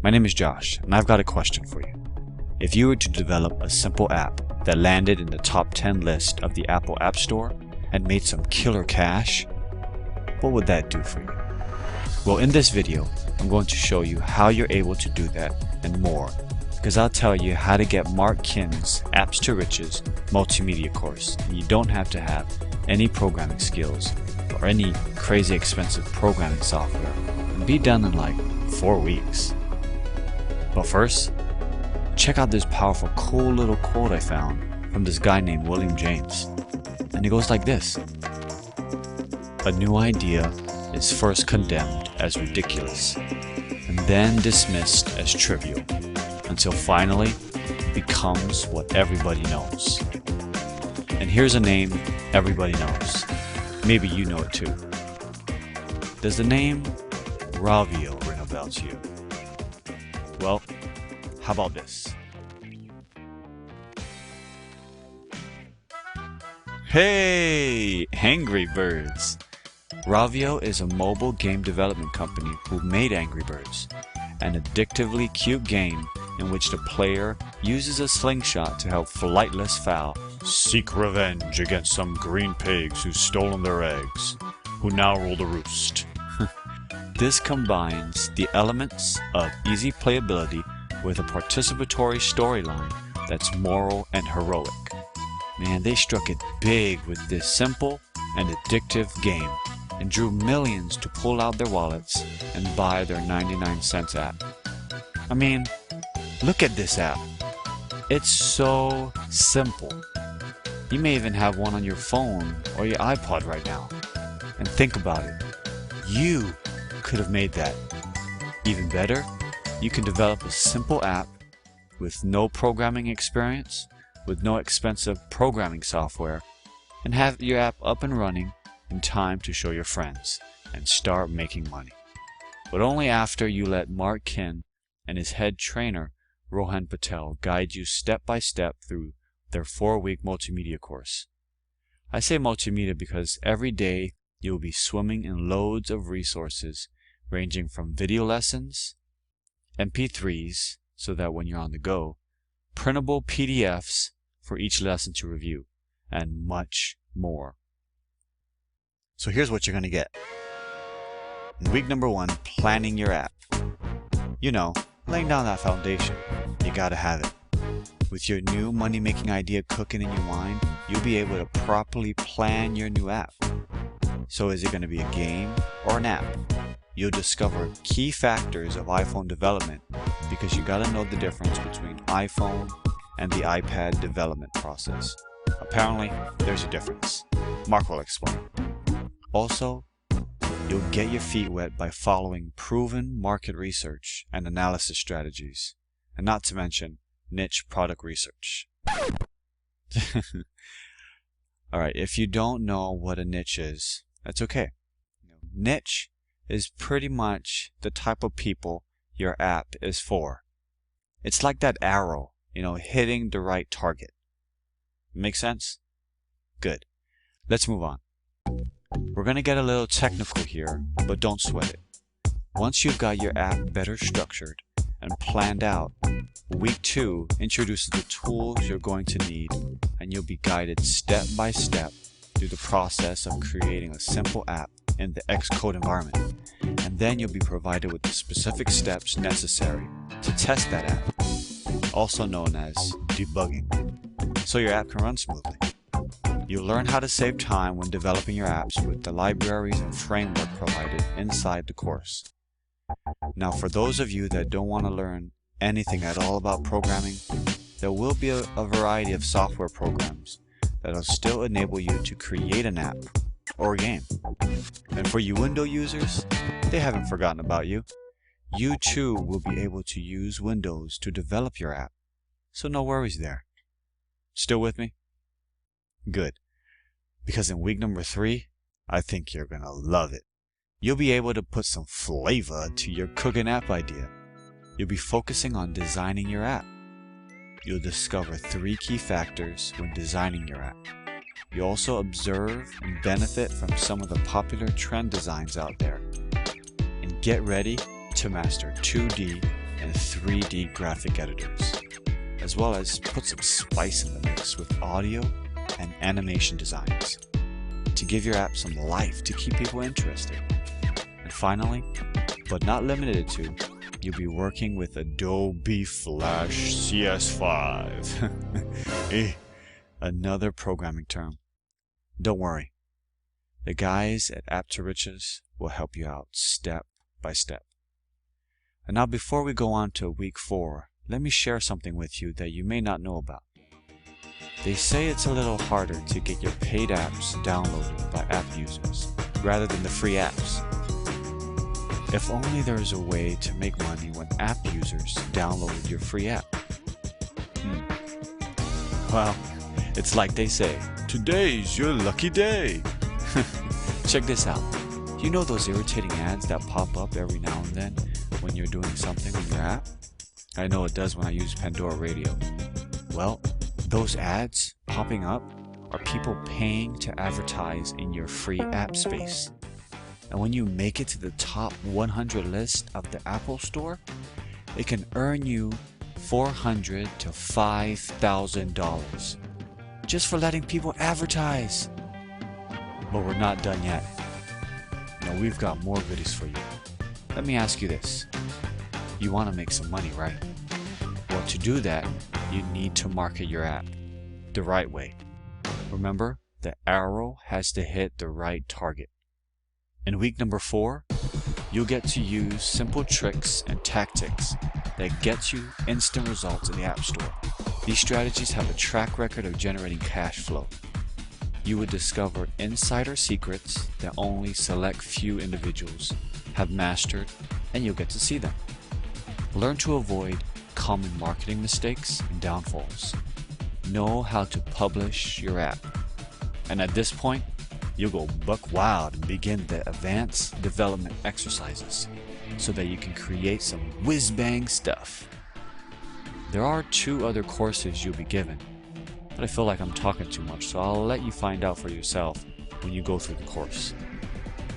My name is Josh, and I've got a question for you. If you were to develop a simple app that landed in the top 10 list of the Apple App Store and made some killer cash, what would that do for you? Well, in this video, I'm going to show you how you're able to do that and more, because I'll tell you how to get Mark Kin's Apps to Riches multimedia course, and you don't have to have any programming skills or any crazy expensive programming software, and be done in like 4 weeks. But first, check out this powerful, cool little quote I found from this guy named William James. And it goes like this: "A new idea is first condemned as ridiculous, and then dismissed as trivial, until finally it becomes what everybody knows." And here's a name everybody knows. Maybe you know it too. Does the name Ravio ring a bell to you? Well, how about this? Hey, Angry Birds! Ravio is a mobile game development company who made Angry Birds, an addictively cute game in which the player uses a slingshot to help flightless fowl seek revenge against some green pigs who've stolen their eggs, who now rule the roost. This combines the elements of easy playability with a participatory storyline that's moral and heroic. Man, they struck it big with this simple and addictive game and drew millions to pull out their wallets and buy their 99-cent app. I mean, look at this app. It's so simple. You may even have one on your phone or your iPod right now. And think about it. You could have made that. Even better, you can develop a simple app with no programming experience, with no expensive programming software, and have your app up and running in time to show your friends and start making money. But only after you let Mark Kin and his head trainer Rohan Patel guide you step by step through their 4-week multimedia course. I say multimedia because every day you'll be swimming in loads of resources ranging from video lessons, MP3s so that when you're on the go, printable PDFs for each lesson to review, and much more. So here's what you're going to get. In week number 1, planning your app. You know, laying down that foundation. You gotta have it. With your new money-making idea cooking in your mind, you'll be able to properly plan your new app. So is it going to be a game or an app? You'll discover key factors of iPhone development because you gotta know the difference between iPhone and the iPad development process. Apparently, there's a difference. Mark will explain. Also, you'll get your feet wet by following proven market research and analysis strategies, and not to mention niche product research. Alright, if you don't know what a niche is, that's okay. Niche is pretty much the type of people your app is for. It's like that arrow, hitting the right target. Make sense? Good. Let's move on. We're going to get a little technical here, but don't sweat it. Once you've got your app better structured and planned out, week 2 introduces the tools you're going to need, and you'll be guided step by step through the process of creating a simple app in the Xcode environment. And then you'll be provided with the specific steps necessary to test that app, also known as debugging, so your app can run smoothly. You'll learn how to save time when developing your apps with the libraries and framework provided inside the course. Now, for those of you that don't want to learn anything at all about programming, there will be a variety of software programs that will still enable you to create an app or a game. And for you Windows users, they haven't forgotten about you. You too will be able to use Windows to develop your app, so no worries there. Still with me? Good. Because in week number 3, I think you're gonna love it. You'll be able to put some flavor to your cooking app idea. You'll be focusing on designing your app. You'll discover 3 key factors when designing your app. You also observe and benefit from some of the popular trend designs out there. And get ready to master 2D and 3D graphic editors, as well as put some spice in the mix with audio and animation designs to give your app some life to keep people interested. And finally, but not limited to, you'll be working with Adobe Flash CS5. Another programming term. Don't worry. The guys at App to Riches will help you out step by step. And now before we go on to week 4, let me share something with you that you may not know about. They say it's a little harder to get your paid apps downloaded by app users rather than the free apps. If only there was a way to make money when app users downloaded your free app. Well, it's like they say, today's your lucky day. Check this out. You know those irritating ads that pop up every now and then when you're doing something on your app? I know it does when I use Pandora Radio. Well, those ads popping up are people paying to advertise in your free app space. And when you make it to the top 100 list of the Apple Store, it can earn you $400 to $5,000 just for letting people advertise. But we're not done yet. No, we've got more goodies for you. Let me ask you this. You want to make some money, right? Well, to do that, you need to market your app the right way. Remember, the arrow has to hit the right target. In week number 4, you'll get to use simple tricks and tactics that get you instant results in the App Store. These strategies have a track record of generating cash flow. You would discover insider secrets that only select few individuals have mastered, and you'll get to see them. Learn to avoid common marketing mistakes and downfalls. Know how to publish your app. And at this point, you'll go buck wild and begin the advanced development exercises so that you can create some whiz-bang stuff. There are 2 other courses you'll be given, but I feel like I'm talking too much, so I'll let you find out for yourself when you go through the course.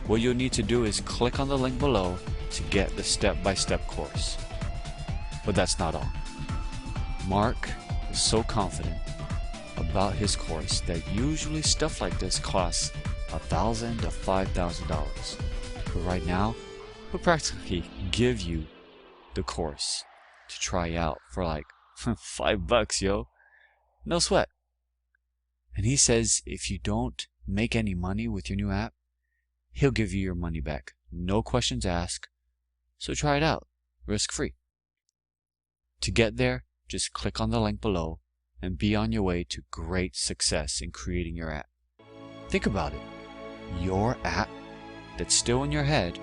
What you'll need to do is click on the link below to get the step-by-step course. But that's not all. Mark is so confident about his course that usually stuff like this costs $1,000 to $5,000. But right now, we'll practically give you the course to try out for like $5, yo. No sweat. And he says if you don't make any money with your new app, he'll give you your money back. No questions asked. So try it out, risk-free. To get there, just click on the link below and be on your way to great success in creating your app. Think about it. Your app that's still in your head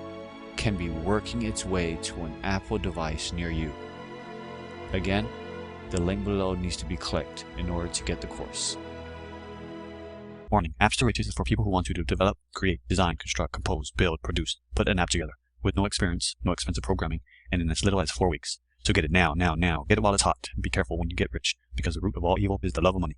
can be working its way to an Apple device near you. Again, the link below needs to be clicked in order to get the course. Warning, Apps to Riches is for people who want to develop, create, design, construct, compose, build, produce, put an app together with no experience, no expensive programming, and in as little as 4 weeks. So get it now. Get it while it's hot. And be careful when you get rich, because the root of all evil is the love of money.